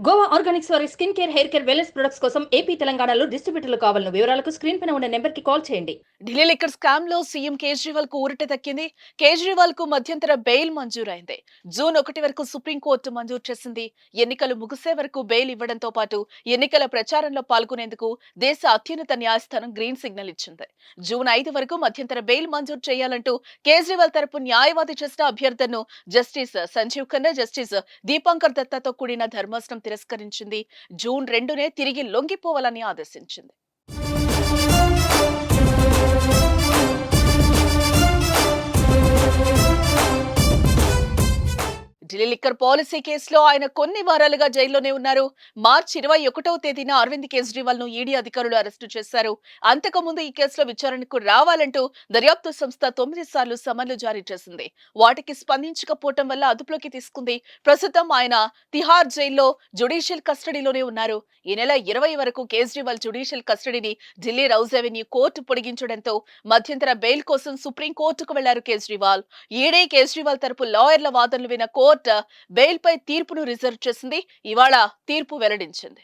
Goa Organics వారి skin care, hair care, wellness products కోసం AP, తెలంగాణలో డిస్ట్రిబ్యూటర్లు కావాలను వివరాలకు స్క్రీన్ పైన ఉన్న నెంబర్కి కాల్ చేయండి. ఢిల్లీ లిక్కర్ స్కామ్ లో సీఎం కేజ్రీవాల్ కు ఊరట దక్కింది. కేజ్రీవాల్ కు మధ్యంతర బెయిల్ మంజూరైంది. జూన్ 1 వరకు సుప్రీంకోర్టు మంజూరు చేసింది. ఎన్నికలు ముగిసే వరకు బెయిల్ ఇవ్వడంతో పాటు ఎన్నికల ప్రచారంలో పాల్గొనేందుకు దేశ అత్యున్నత న్యాయస్థానం గ్రీన్ సిగ్నల్ ఇచ్చింది. జూన్ 5 వరకు మధ్యంతర బెయిల్ మంజూరు చేయాలంటూ కేజ్రీవాల్ తరపు న్యాయవాది చేసిన అభ్యర్థనను జస్టిస్ సంజీవ్ ఖన్నా, జస్టిస్ దీపాంకర్ దత్తాతో కూడిన ధర్మాసనం తిరస్కరించింది. జూన్ 2నే తిరిగి లొంగిపోవాలని ఆదేశించింది. ఢిల్లీ లిక్కర్ పాలసీ కేసులో ఆయన కొన్ని వారాలుగా జైల్లోనే ఉన్నారు. మార్చి 21వ తేదీన అరవింద్ కేజ్రీవాల్ ను ఈడీ అధికారులు అరెస్టు చేశారు. అంతకుముందు ఈ కేసులో విచారణకు రావాలంటూ దర్యాప్తు సంస్థ 9 సార్లు సమన్లు జారీ చేసింది. వాటికి స్పందించకపోవటం వల్ల అదుపులోకి తీసుకుంది. ప్రస్తుతం ఆయన తిహార్ జైల్లో జ్యుడిషియల్ కస్టడీలోనే ఉన్నారు. ఈ నెల 20 వరకు కేజ్రీవాల్ జ్యుడిషియల్ కస్టడీని ఢిల్లీ రౌజ్ అవెన్యూ కోర్టు పొడిగించడంతో మధ్యంతర బెయిల్ కోసం సుప్రీం కోర్టుకు వెళ్లారు కేజ్రీవాల్. ఈడీ కేజ్రీవాల్ తరపు లాయర్ల వాదనలు విన్న కోర్టు బెయిల్ పై తీర్పును రిజర్వ్ చేసింది. ఇవాళ తీర్పు వెల్లడించింది.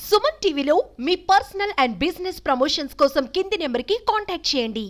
సుమన్ టీవీలో మీ పర్సనల్ అండ్ బిజినెస్ ప్రమోషన్స్ కోసం కింది నెంబర్కి కాంటాక్ట్ చేయండి.